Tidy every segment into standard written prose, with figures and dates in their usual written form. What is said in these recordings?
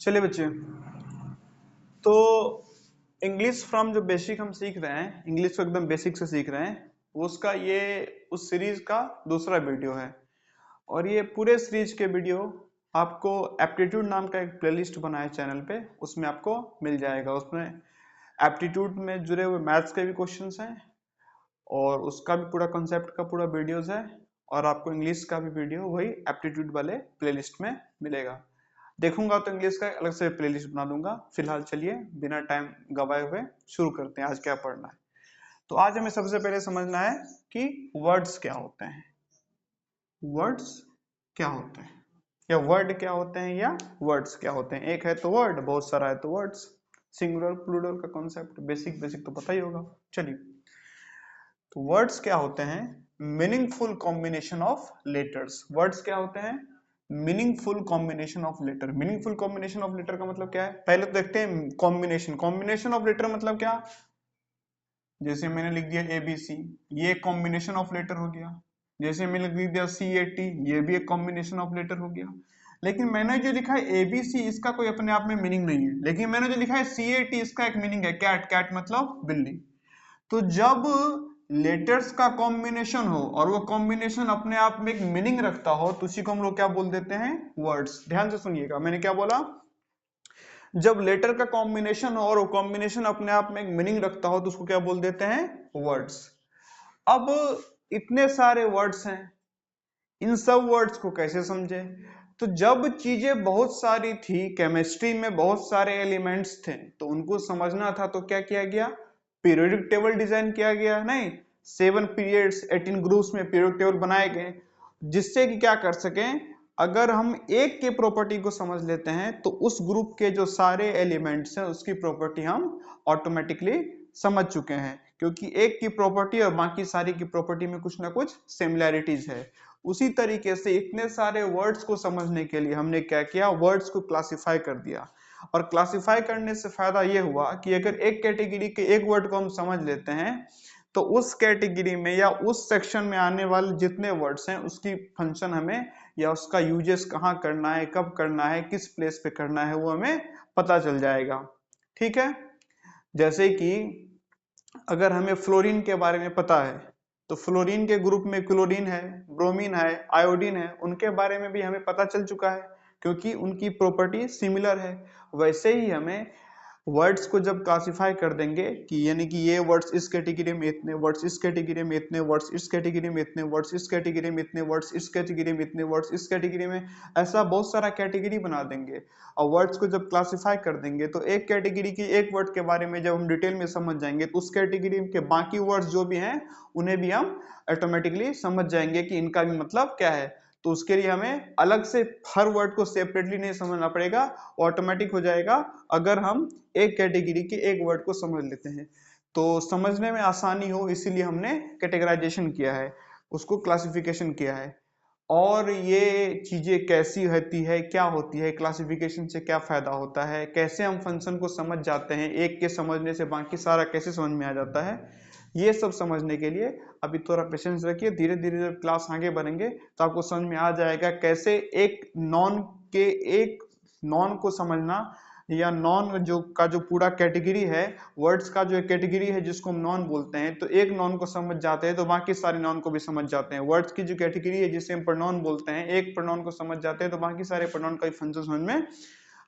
चलिए बच्चे, तो इंग्लिश फ्रॉम जो बेसिक हम सीख रहे हैं, इंग्लिश को एकदम बेसिक से सीख रहे हैं, वो उसका ये उस सीरीज का दूसरा वीडियो है। और ये पूरे सीरीज के वीडियो आपको एप्टीट्यूड नाम का एक प्लेलिस्ट बना है चैनल पे, उसमें आपको मिल जाएगा। उसमें एप्टीट्यूड में जुड़े हुए मैथ्स के भी क्वेश्चंस हैं और उसका भी पूरा कॉन्सेप्ट का पूरा वीडियोस है, और आपको इंग्लिश का भी वीडियो वही एप्टीट्यूड वाले प्लेलिस्ट में मिलेगा। देखूंगा तो इंग्लिश का अलग से प्लेलिस्ट बना दूंगा। फिलहाल चलिए बिना टाइम गवाए हुए शुरू करते हैं आज क्या पढ़ना है। तो आज हमें सबसे पहले समझना है कि वर्ड्स क्या होते हैं। वर्ड्स क्या होते हैं, या वर्ड क्या होते हैं, या वर्ड्स क्या होते हैं। एक है तो वर्ड, बहुत सारा है तो वर्ड्स। सिंगुलर प्लूरल का कॉन्सेप्ट बेसिक बेसिक तो पता ही होगा। चलिए, तो वर्ड्स क्या होते हैं? Meaningful combination of letters. Words क्या होते हैं? Meaningful combination of letter. Meaningful combination of letter का मतलब क्या है? पहले तो देखते हैं कॉम्बिनेशन। कॉम्बिनेशन ऑफ लेटर मतलब क्या? जैसे मैंने लिख दिया ABC, ये कॉम्बिनेशन ऑफ लेटर हो गया। जैसे मैंने लिख दिया CAT, ये भी एक कॉम्बिनेशन ऑफ लेटर हो गया। लेकिन मैंने जो लिखा है ABC, इसका कोई अपने आप में मीनिंग नहीं है। लेकिन मैंने जो लिखा है CAT, इसका एक मीनिंग है, कैट। कैट मतलब बिल्ली। तो जब लेटर्स का कॉम्बिनेशन हो और वो कॉम्बिनेशन अपने आप में एक मीनिंग रखता हो, तो उसी को हम लोग क्या बोल देते हैं? वर्ड्स। ध्यान से सुनिएगा, मैंने क्या बोला? जब लेटर का कॉम्बिनेशन हो और वो कॉम्बिनेशन अपने आप में एक मीनिंग रखता हो, तो उसको क्या बोल देते हैं? वर्ड्स। अब इतने सारे वर्ड्स हैं, इन सब वर्ड्स को कैसे समझे? तो जब चीजें बहुत सारी थी, केमिस्ट्री में बहुत सारे एलिमेंट्स थे, तो उनको समझना था, तो क्या किया गया? पीरियोडिक टेबल डिजाइन किया गया। नहीं, 7 पीरियड्स 18 ग्रुप्स में पीरियोडिक टेबल बनाए गए, जिससे कि क्या कर सकें, अगर हम एक के प्रॉपर्टी को समझ लेते हैं तो उस ग्रुप के जो सारे एलिमेंट्स हैं उसकी प्रॉपर्टी हम ऑटोमेटिकली समझ चुके हैं, क्योंकि एक की प्रॉपर्टी और बाकी सारी की प्रॉपर्टी में कुछ ना कुछ सिमिलैरिटीज है। उसी तरीके से इतने सारे वर्ड्स को समझने के लिए हमने क्या किया? वर्ड्स को क्लासिफाई कर दिया। और क्लासिफाई करने से फायदा यह हुआ कि अगर एक कैटेगरी के एक वर्ड को हम समझ लेते हैं, तो उस कैटेगरी में या उस सेक्शन में आने वाले जितने वर्ड्स हैं उसकी फंक्शन हमें, या उसका यूजेस कहाँ करना है, कब करना है, किस प्लेस पे करना है, वो हमें पता चल जाएगा। ठीक है। जैसे कि अगर हमें फ्लोरीन के बारे में पता है, तो फ्लोरीन के ग्रुप में क्लोरीन है, ब्रोमीन है, आयोडीन है, उनके बारे में भी हमें पता चल चुका है, क्योंकि उनकी प्रॉपर्टी सिमिलर है। वैसे ही हमें वर्ड्स को जब क्लासिफाई कर देंगे कि यानी कि ये वर्ड्स इस कैटेगरी में इतने, वर्ड्स इस कैटेगरी में इतने, वर्ड्स इस कैटेगरी में इतने, वर्ड्स इस कैटेगरी में इतने, वर्ड्स इस कैटेगरी में इतने, वर्ड्स इस कैटेगरी में, ऐसा बहुत सारा कैटेगरी बना देंगे। और वर्ड्स को जब क्लासिफाई कर देंगे तो एक कैटेगरी की एक वर्ड के बारे में जब हम डिटेल में समझ जाएंगे, तो उस कैटेगरी के बाकी वर्ड्स जो भी हैं उन्हें भी हम ऑटोमेटिकली समझ जाएंगे कि इनका भी मतलब क्या है। तो उसके लिए हमें अलग से हर वर्ड को सेपरेटली नहीं समझना पड़ेगा, ऑटोमेटिक हो जाएगा अगर हम एक कैटेगरी के एक वर्ड को समझ लेते हैं। तो समझने में आसानी हो इसीलिए हमने कैटेगराइजेशन किया है, उसको क्लासिफिकेशन किया है। और ये चीजें कैसी होती है, क्या होती है, क्लासिफिकेशन से क्या फायदा होता है, कैसे हम फंक्शन को समझ जाते हैं, एक के समझने से बाकी सारा कैसे समझ में आ जाता है, ये सब समझने के लिए अभी थोड़ा पेशेंस रखिए। धीरे धीरे जब क्लास आगे बढ़ेंगे तो आपको समझ में आ जाएगा कैसे एक नॉन के एक नॉन को समझना, या नॉन जो पूरा कैटेगरी है, वर्ड्स का जो एक कैटेगरी है जिसको हम नॉन बोलते हैं, तो एक नॉन को समझ जाते हैं तो बाकी सारे नॉन को भी समझ जाते हैं। वर्ड्स की जो कैटेगरी है जिसे हम प्रोनाउन बोलते हैं, एक प्रोनाउन को समझ जाते हैं तो बाकी सारे प्रोनाउन का भी फंक्शन समझ में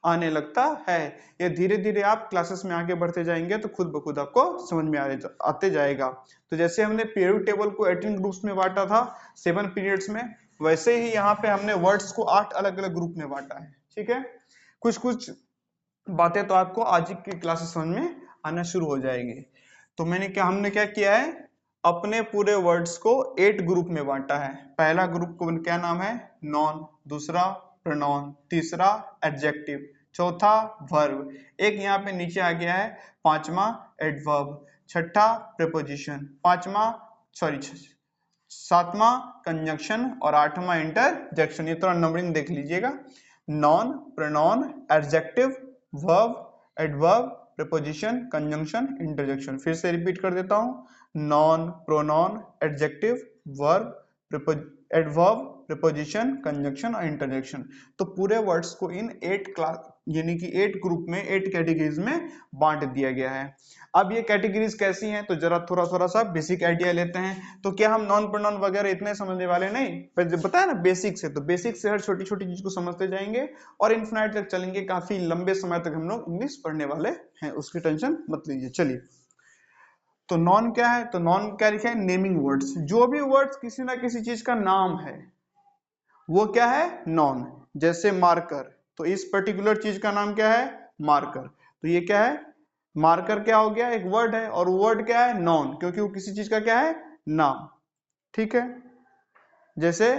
आने लगता है। ये धीरे धीरे आप क्लासेस में आगे बढ़ते जाएंगे तो खुद ब खुद आपको समझ में आते जाएगा। तो जैसे हमने पीरियड टेबल को 18 ग्रुप्स में बांटा था 7 पीरियड्स में, वैसे ही यहाँ पे हमने वर्ड्स को 8 अलग अलग ग्रुप में बांटा है। ठीक है। कुछ कुछ बातें तो आपको आज की क्लासेस समझ में आना शुरू हो जाएगी। तो हमने क्या किया है, अपने पूरे वर्ड्स को 8 ग्रुप में बांटा है। पहला ग्रुप को क्या नाम है? नॉन। दूसरा प्रोनाउन, तीसरा एडजेक्टिव, चौथा वर्ब, एक यहाँ पे नीचे आ गया है पांचवा एडवर्ब, छठा प्रीपोजिशन, सातवां कंजंक्शन और आठवां इंटरजेक्शन। ये थोड़ा नंबरिंग देख लीजिएगा। Non, pronoun, adjective, verb, adverb, preposition, conjunction, interjection. फिर से रिपीट कर देता हूं। Non, pronoun, adjective, verb, adverb, preposition, conjunction और इंटरजेक्शन। तो पूरे वर्ड्स को इन 8 यानी कि 8 ग्रुप में 8 कैटेगरीज में बांट दिया गया है। अब ये कैटेगरीज कैसी हैं तो जरा थोड़ा सा बेसिक आइडिया लेते हैं। तो क्या हम नॉन प्रोनाउन वगैरह इतने समझने वाले नहीं, पर बताया ना बेसिक से, तो बेसिक से हर छोटी छोटी चीज को समझते जाएंगे और इन्फिनाइट तक चलेंगे, काफी लंबे समय तक हम लोग इंग्लिश पढ़ने वाले हैं, उसकी टेंशन मत लीजिए। चलिए, तो नॉन क्या है, तो नॉन क्या लिखा है, नेमिंग वर्ड्स, जो भी वर्ड्स किसी ना किसी चीज का नाम है वो क्या है, नॉन। जैसे मार्कर, तो इस पर्टिकुलर चीज का नाम क्या है, मार्कर, तो ये क्या है, मार्कर क्या हो गया, एक वर्ड है, और वर्ड क्या है, नॉन, क्योंकि वो किसी चीज का क्या है, नाम। ठीक है, जैसे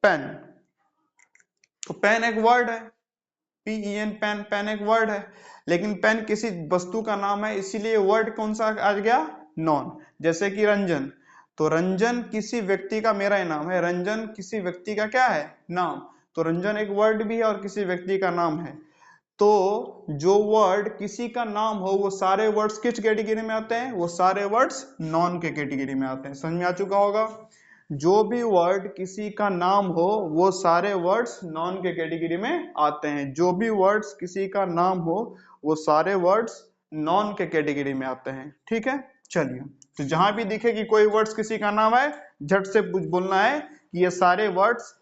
पेन, तो पेन एक वर्ड है, PEN, पेन, पेन एक वर्ड है, लेकिन पेन किसी वस्तु का नाम है, इसीलिए वर्ड कौन सा आ गया, नॉन। जैसे कि रंजन, तो रंजन किसी व्यक्ति का, मेरा ही नाम है रंजन, किसी व्यक्ति का क्या है, नाम, तो रंजन एक वर्ड भी है और किसी व्यक्ति का नाम है। तो जो वर्ड किसी का नाम हो वो सारे वर्ड्स किस कैटेगरी में आते हैं, वो सारे वर्ड्स नॉन के कैटेगरी में आते हैं। समझ में आ चुका होगा, जो भी वर्ड किसी का नाम हो वो सारे वर्ड्स नॉन के कैटेगरी में आते हैं। जो भी वर्ड्स किसी का नाम हो वो सारे वर्ड्स नॉन के कैटेगरी में आते हैं। ठीक है, चलिए, तो जहां भी दिखे कि कोई वर्ड्स किसी का नाम है, झट से बोलना है कि ये सारे वर्ड्स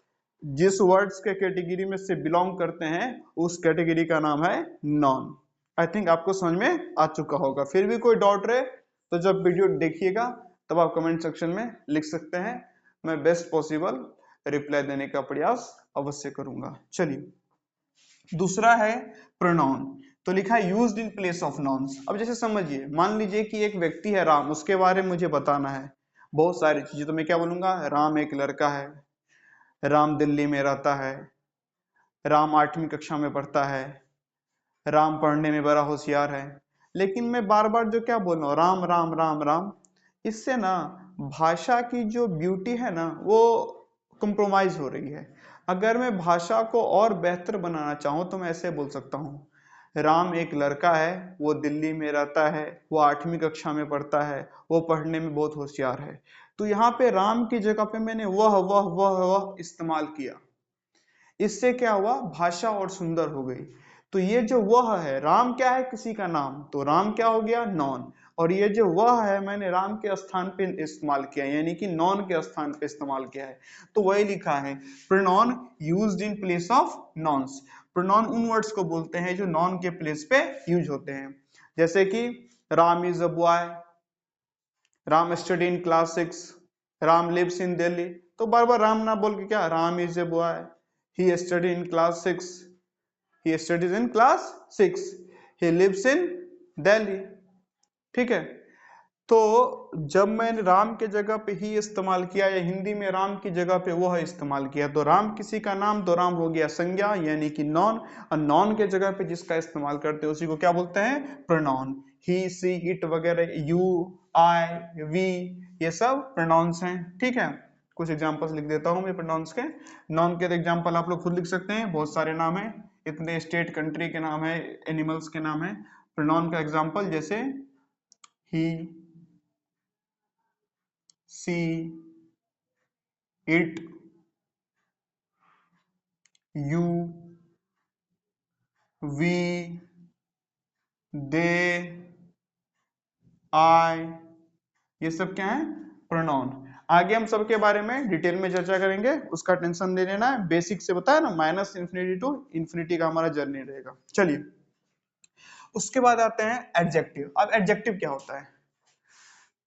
जिस वर्ड्स के कैटेगरी में से बिलोंग करते हैं उस कैटेगरी का नाम है नॉन। आई थिंक आपको समझ में आ चुका होगा। फिर भी कोई डाउट रहे तो जब वीडियो देखिएगा तब आप कमेंट सेक्शन में लिख सकते हैं, मैं बेस्ट पॉसिबल रिप्लाई देने का प्रयास अवश्य करूंगा। चलिए, दूसरा है प्रोनाउन, तो लिखा है used in place of nouns. अब जैसे समझिए, मान लीजिए कि एक व्यक्ति है राम, उसके बारे में मुझे बताना है बहुत सारी चीजें, तो मैं क्या बोलूंगा, राम एक लड़का है, राम दिल्ली में रहता है, राम 8वीं कक्षा में पढ़ता है, राम पढ़ने में बड़ा होशियार है। लेकिन मैं बार बार जो क्या बोल रहा हूँ, राम राम राम राम, इससे ना भाषा की जो ब्यूटी है ना वो कंप्रोमाइज हो रही है। अगर मैं भाषा को और बेहतर बनाना चाहूँ तो मैं ऐसे बोल सकता हूँ, राम एक लड़का है, वो दिल्ली में रहता है, वो 8वीं कक्षा में पढ़ता है, वो पढ़ने में बहुत होशियार है। तो यहाँ पे राम की जगह पे मैंने वह इस्तेमाल किया, इससे क्या हुआ, भाषा और सुंदर हो गई। तो ये जो वह है, राम क्या है, किसी का नाम, तो राम क्या हो गया, नॉन, और ये जो वह है मैंने राम के स्थान पे इस्तेमाल किया, यानी कि नॉन के स्थान पे इस्तेमाल किया है। तो वही लिखा है, pronoun used in place of nouns. Pronoun उन वर्ड्स को बोलते हैं जो नॉन के प्लेस पे यूज होते हैं। जैसे कि Ram is a boy, Ram study in class 6, Ram lives in Delhi. तो बार बार राम ना बोल के क्या, Ram is a boy, he studied in class 6, he studies in class 6, he lives in Delhi। ठीक है, तो जब मैंने राम के जगह पे ही इस्तेमाल किया या हिंदी में राम की जगह पे वह इस्तेमाल किया, तो राम किसी का नाम, तो राम हो गया संज्ञा यानी कि नॉन, और नॉन के जगह पे जिसका इस्तेमाल करते हैं उसी को क्या बोलते हैं, प्रोनाउन। ही सी इट वगैरह, यू आई वी, ये सब प्रोनाउंस हैं। ठीक है, कुछ एग्जांपल्स लिख देता हूं मैं प्रोनाउंस के। नॉन के एग्जांपल आप लोग खुद लिख सकते हैं, बहुत सारे नाम है, इतने स्टेट कंट्री के नाम है, एनिमल्स के नाम है। प्रोनाउन का एग्जांपल जैसे ही, सी, इट, यू, वी, दे, आई, ये सब क्या है, प्रोनाउन। आगे हम सबके बारे में डिटेल में चर्चा करेंगे, उसका टेंशन दे लेना है। बेसिक से बताया ना, माइनस इंफिनिटी टू इंफिनिटी का हमारा जर्नी रहेगा। चलिए, उसके बाद आते हैं एडजेक्टिव। अब एडजेक्टिव क्या होता है,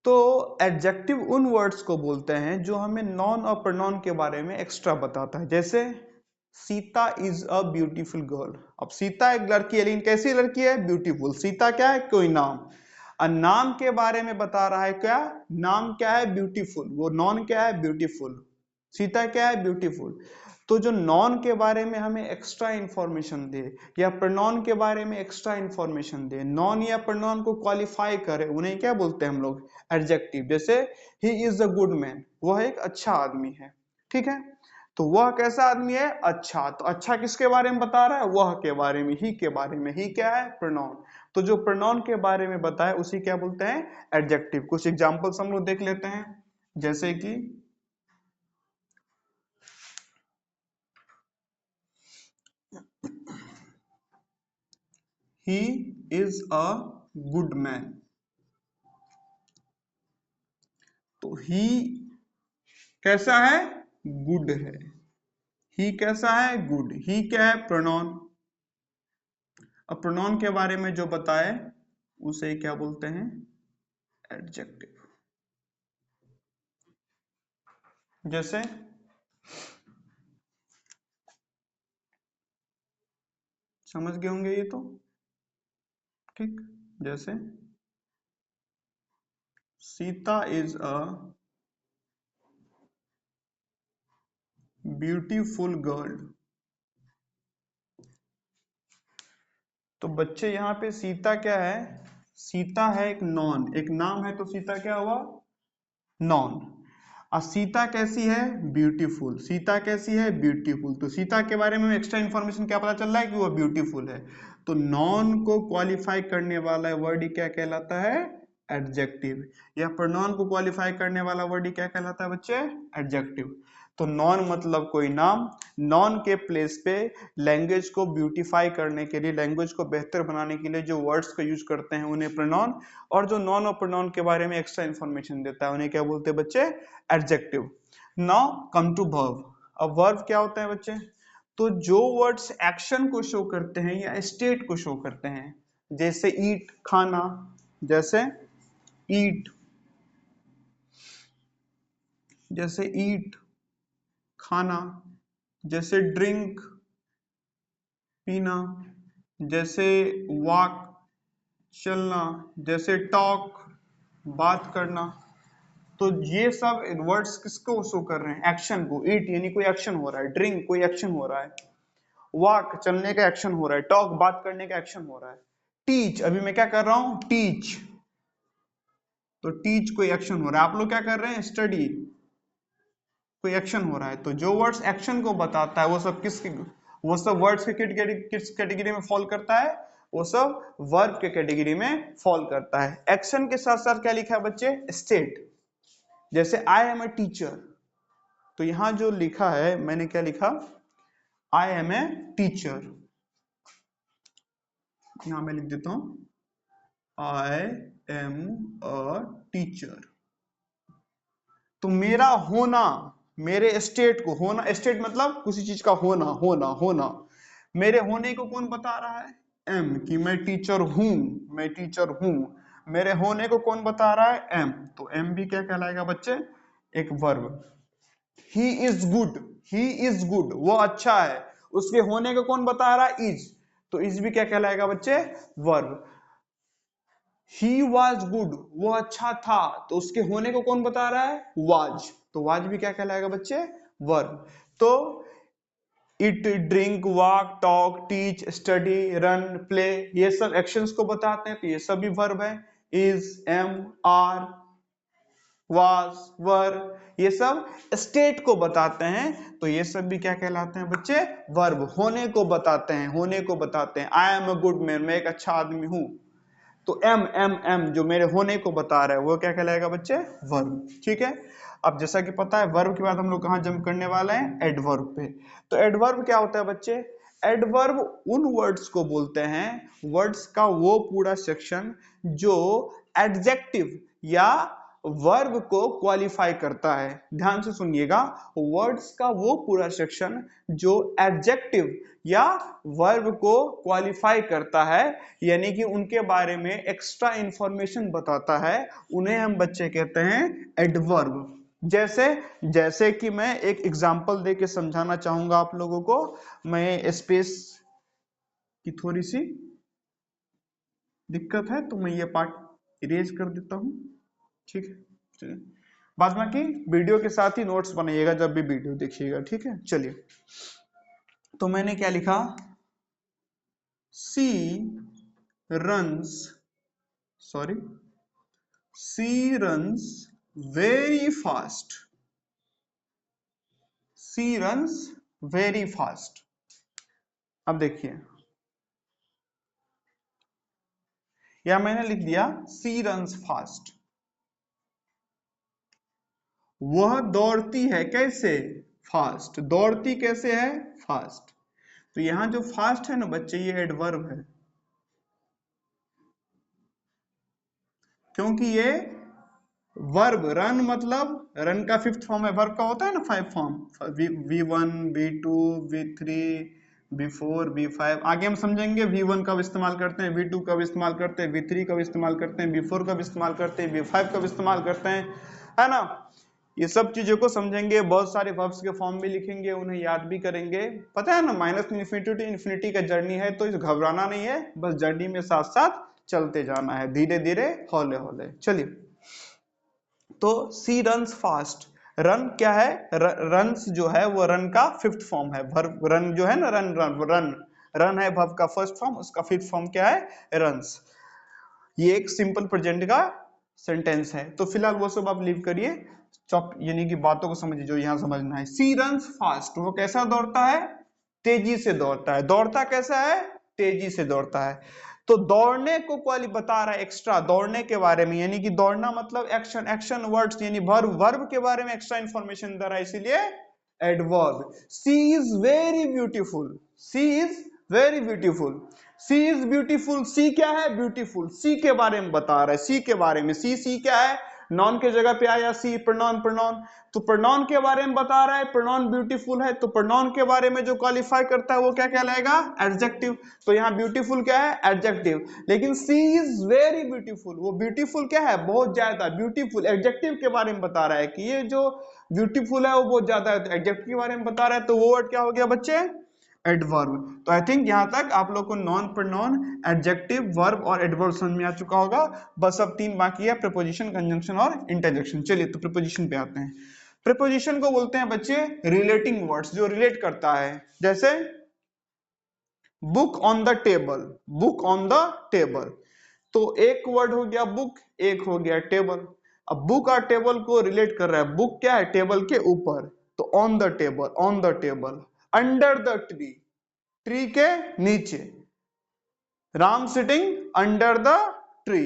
तो एडजेक्टिव उन वर्ड्स को बोलते हैं जो हमें नॉन और प्रोनाउन के बारे में एक्स्ट्रा बताता है। जैसे Sita is a beautiful girl. अब सीता एक लड़की है, लेकिन कैसी लड़की है, ब्यूटीफुल। सीता क्या है, कोई नाम, और नाम के बारे में बता रहा है, क्या नाम क्या है, ब्यूटीफुल, वो नॉन क्या है, ब्यूटीफुल। सीता क्या है, ब्यूटीफुल। तो जो नॉन के बारे में हमें एक्स्ट्रा इंफॉर्मेशन दे या प्रोनाउन के बारे में एक्स्ट्रा इंफॉर्मेशन दे, नॉन या प्रोनाउन को क्वालिफाई करे, उन्हें क्या बोलते हैं हम लोग, एडजेक्टिव। जैसे he is a good man, वह एक अच्छा आदमी है। ठीक है, तो वह कैसा आदमी है, अच्छा। तो अच्छा किसके बारे में बता रहा है, वह के बारे में, ही के बारे में। ही क्या है, प्रोनाउन। तो जो प्रोनाउन के बारे में बताए उसी क्या बोलते हैं, एडजेक्टिव। कुछ एग्जांपल्स हम लोग देख लेते हैं, जैसे कि he is a good man. तो ही कैसा है? गुड है। ही कैसा है? गुड। ही क्या है? प्रोनाउन। अब प्रोनाउन के बारे में जो बताए उसे क्या बोलते हैं? एडजेक्टिव। जैसे समझ गए होंगे ये तो, ठीक। जैसे Sita is a beautiful girl. तो बच्चे यहाँ पे सीता क्या है? सीता है एक नॉन, एक नाम है, तो सीता क्या हुआ? नॉन। और सीता कैसी है? ब्यूटीफुल। सीता कैसी है? ब्यूटीफुल। तो सीता के बारे में एक्स्ट्रा इंफॉर्मेशन क्या पता चल रहा है? कि वो ब्यूटीफुल है। तो नॉन को क्वालिफाई करने वाला वर्ड क्या कहलाता है? एडजेक्टिव। या प्रोनाउन को क्वालिफाई करने वाला वर्ड क्या कहलाता है बच्चे? एडजेक्टिव। तो नॉन मतलब कोई नाम, नॉन के प्लेस पे लैंग्वेज को ब्यूटीफाई करने के लिए, लैंग्वेज को बेहतर बनाने के लिए जो वर्ड्स का यूज करते हैं उन्हें प्रोनाउन, और जो नॉन और प्रोनाउन के बारे में एक्स्ट्रा इंफॉर्मेशन देता है उन्हें क्या बोलते हैं बच्चे? Adjective. Now come to verb. अब वर्ब क्या होता है बच्चे? तो जो वर्ड्स एक्शन को शो करते हैं या स्टेट को शो करते हैं, जैसे ईट खाना, जैसे ईट, जैसे ईट खाना, जैसे ड्रिंक पीना, जैसे वॉक चलना, जैसे टॉक बात करना। तो ये सब वर्ड्स किसको शो कर रहे हैं? एक्शन को। ईट यानी कोई एक्शन हो रहा है, ड्रिंक कोई एक्शन हो रहा है, वॉक चलने का एक्शन हो रहा है, टॉक बात करने का एक्शन हो रहा है, टीच अभी मैं क्या कर रहा हूं? टीच। तो टीच कोई एक्शन हो रहा है, आप लोग क्या कर रहे हैं? स्टडी, कोई एक्शन हो रहा है। तो जो वर्ड्स एक्शन को बताता है वो सब वो सब वर्ड्स के किस कैटेगरी में फॉल करता है? वो सब वर्ब के कैटेगरी में फॉल करता है। एक्शन के साथ साथ क्या लिखा है बच्चे? स्टेट। जैसे आई एम ए टीचर, तो यहां जो लिखा है मैंने क्या लिखा? I am a teacher. यहां मैं लिख देता हूं आई एम अ टीचर। तो मेरा होना, मेरे स्टेट को होना, स्टेट मतलब किसी चीज का होना, होना होना, मेरे होने को कौन बता रहा है? एम, कि मैं टीचर हूं, मैं टीचर हूं। मेरे होने को कौन बता रहा है? एम। तो एम भी क्या कहलाएगा बच्चे? एक verb. He is good, he is good, वो अच्छा है, उसके होने को कौन बता रहा है? इज। तो इज भी क्या कहलाएगा बच्चे? वर्ब। ही वॉज गुड, वो अच्छा था, तो उसके होने को कौन बता रहा है? वाज। तो वाज भी क्या कहलाएगा बच्चे? वर्ब। तो it, drink, walk, talk, teach, study, run, play, ये सब एक्शंस को बताते हैं, तो ये सभी वर्ब है। इज, एम, आर, वाज, वर, ये सब स्टेट को बताते हैं, तो ये सब भी क्या कहलाते हैं बच्चे? वर्ब। होने को बताते हैं, होने को बताते हैं। I am a good man, मैं एक अच्छा आदमी हूं। तो एम एम एम जो मेरे होने को बता रहा है वो क्या कहलाएगा बच्चे? वर्ब। ठीक है। अब जैसा कि पता है वर्ब के बाद हम लोग कहां जंप करने वाले हैं? एडवर्ब पे। तो एडवर्ब क्या होता है बच्चे? एडवर्ब उन वर्ड्स को बोलते हैं, वर्ड्स का वो पूरा सेक्शन जो एडजेक्टिव या वर्ब को क्वालिफाई करता है। ध्यान से सुनिएगा, वर्ड्स का वो पूरा सेक्शन जो एडजेक्टिव या वर्ब को क्वालिफाई करता है, यानी कि उनके बारे में एक्स्ट्रा इंफॉर्मेशन बताता है, उन्हें हम बच्चे कहते हैं एडवर्ब। जैसे जैसे कि मैं एक एग्जांपल दे के समझाना चाहूंगा आप लोगों को। मैं स्पेस की थोड़ी सी दिक्कत है तो मैं ये पार्ट इरेज कर देता हूं। ठीक है, चलिए। बाद बाकी वीडियो के साथ ही नोट्स बनाइएगा जब भी वीडियो देखिएगा, ठीक है। चलिए, तो मैंने क्या लिखा? सी रन्स, सॉरी, सी रन्स वेरी फास्ट, सी रन्स वेरी फास्ट। अब देखिए, या मैंने लिख दिया सी रन्स फास्ट। वह दौड़ती है कैसे? फास्ट। दौड़ती कैसे है? फास्ट। तो यहां जो फास्ट है ना बच्चे, ये एडवर्ब है। क्योंकि ये वर्ब, रन मतलब रन का फिफ्थ फॉर्म है, वर्ब का होता है ना 5 form, V1 V2 V3 V4 V5, आगे हम समझेंगे V1 कब इस्तेमाल करते हैं, V2 कब इस्तेमाल करते हैं, V3 कब इस्तेमाल करते हैं, V4 कब इस्तेमाल करते हैं, V5 कब इस्तेमाल करते हैं, है ना। ये सब चीजों को समझेंगे, बहुत सारे वर्ब्स के फॉर्म भी लिखेंगे, उन्हें याद भी करेंगे। पता है ना, माइनस इन्फिनिटी टू इन्फिनिटी का जर्नी है, तो घबराना नहीं है, बस जर्नी में साथ साथ चलते जाना है, धीरे धीरे हौले हौले। चलिए, तो सी रन्स फास्ट, रन क्या है, रन्स जो है वो रन का फिफ्थ फॉर्म है, वर्ब रन जो है ना, रन रन रन रन है वर्ब का फर्स्ट फॉर्म, उसका फिफ्थ फॉर्म क्या है, रन्स। ये एक सिंपल प्रेजेंट का सेंटेंस है। तो फिलहाल वो सब आप लीव करिए, चौक यानी कि बातों को समझिए जो यहां समझना है। सी रन्स फास्ट, वो कैसा दौड़ता है, तेजी से दौड़ता है। दौड़ता कैसा है, तेजी से दौड़ता है। तो दौड़ने को क्वाली बता रहा है एक्स्ट्रा, दौड़ने के बारे में, यानी कि दौड़ना मतलब एक्शन, एक्शन वर्ड्स यानी वर्ब, वर्ब के बारे में एक्स्ट्रा इंफॉर्मेशन दे रहा है, इसीलिए adverb. She is very beautiful, she is very beautiful, she is beautiful, she क्या है, ब्यूटीफुल, सी के बारे में बता रहा है, सी के बारे में। सी क्या है, नॉन के जगह पे आया सी, प्रोनाउन, प्रोनाउन, तो प्रोनाउन के बारे में बता रहा है, प्रोनाउन ब्यूटीफुल है, तो प्रोनाउन के बारे में जो क्वालिफाई करता है वो क्या कहलाएगा, एडजेक्टिव। तो यहाँ ब्यूटीफुल क्या है, एडजेक्टिव। लेकिन सी इज वेरी ब्यूटीफुल, वो ब्यूटीफुल क्या है, बहुत ज्यादा ब्यूटीफुल, एडजेक्टिव के बारे में बता रहा है कि ये जो ब्यूटीफुल है वो बहुत ज्यादा है, तो एडजेक्टिव के बारे में बता रहा है, तो वो वर्ड क्या हो गया बच्चे, एडवर्ब। तो आई थिंक यहां तक आप लोग को नॉन प्रोनाउन, एडजेक्टिव, वर्ब और एडवर्ब समझ में आ चुका होगा। बस अब 3 बाकी है, प्रीपोजिशन, कंजंक्शन और इंटरजेक्शन। चलिए तो प्रीपोजिशन पे आते हैं। प्रीपोजिशन को बोलते हैं बच्चे रिलेटिंग वर्ड्स, जो रिलेट करता है। जैसे book on the table, book on the table, तो एक वर्ड हो गया बुक, एक हो गया टेबल। अब बुक और टेबल को रिलेट कर रहा है, बुक क्या है, टेबल के ऊपर, तो on the table, on the table. Under the tree, tree के नीचे, Ram sitting under the tree,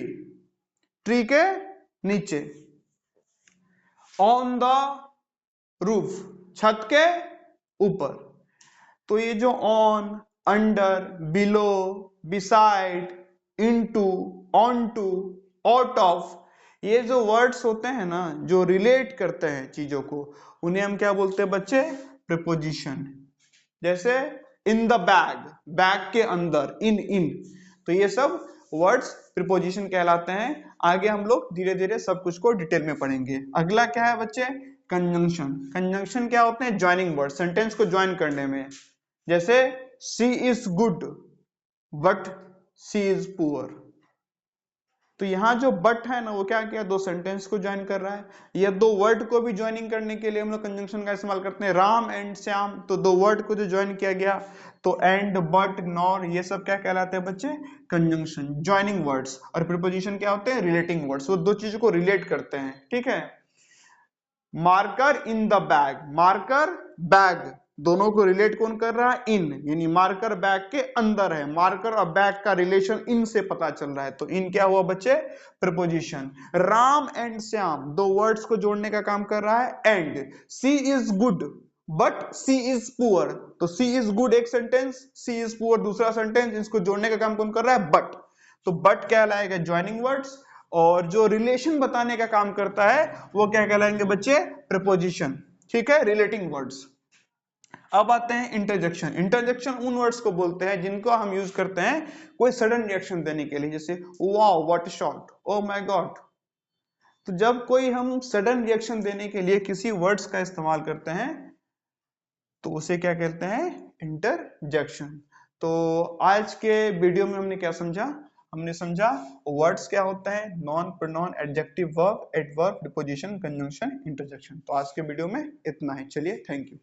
tree के नीचे। ऑन द रूफ, छत के ऊपर। तो ये जो on, under, below, beside, into, on to, out of, ये जो वर्ड्स होते हैं ना, जो रिलेट करते हैं चीजों को, उन्हें हम क्या बोलते हैं बच्चे, प्रीपोजिशन। जैसे इन द बैग, बैग के अंदर, इन, इन, तो ये सब वर्ड्स प्रीपोजिशन कहलाते हैं। आगे हम लोग धीरे धीरे सब कुछ को डिटेल में पढ़ेंगे। अगला क्या है बच्चे, कंजंक्शन। कंजंक्शन क्या होते हैं, ज्वाइनिंग वर्ड, सेंटेंस को ज्वाइन करने में। जैसे she is good but she is poor, तो यहां जो बट है ना, वो क्या किया, दो सेंटेंस को ज्वाइन कर रहा है। या दो वर्ड को भी ज्वाइनिंग करने के लिए हम लोग कंजंक्शन का इस्तेमाल करते हैं। राम एंड श्याम, तो दो वर्ड को जो ज्वाइन किया गया, तो एंड, बट, नॉर, ये सब क्या कहलाते हैं बच्चे, कंजंक्शन, ज्वाइनिंग वर्ड्स। और प्रीपोजिशन क्या होते हैं, रिलेटिंग वर्ड्स, वो दो चीजों को रिलेट करते हैं। ठीक है। Marker in the bag, marker, bag, दोनों को रिलेट कौन कर रहा है, इन, यानी मार्कर बैग के अंदर है। मार्कर और बैग का रिलेशन इन से पता चल रहा है, तो इन क्या हुआ बच्चे, प्रपोजिशन। राम एंड श्याम, दो वर्ड्स को जोड़ने का काम कर रहा है, and. She is good but she is poor, तो सी इज गुड एक सेंटेंस, सी इज पुअर दूसरा सेंटेंस, इसको जोड़ने का काम कौन कर रहा है, बट। तो बट क्या लाएगा, ज्वाइनिंग वर्ड्स, और जो रिलेशन बताने का काम करता है वो क्या कहलाएंगे बच्चे, प्रपोजिशन। ठीक है, रिलेटिंग वर्ड्स। अब आते हैं इंटरजेक्शन। इंटरजेक्शन उन वर्ड्स को बोलते हैं जिनको हम यूज करते हैं कोई सडन रिएक्शन देने के लिए, जैसे wow what a shot, oh my God. तो जब कोई हम सडन रिएक्शन देने के लिए किसी वर्ड्स का इस्तेमाल करते हैं तो उसे क्या कहते हैं, इंटरजेक्शन। तो आज के वीडियो में हमने क्या समझा, हमने समझा वर्ड्स क्या होता है, non pronoun, adjective, verb, adverb, preposition, conjunction, interjection. तो आज के वीडियो में इतना ही। चलिए, थैंक यू।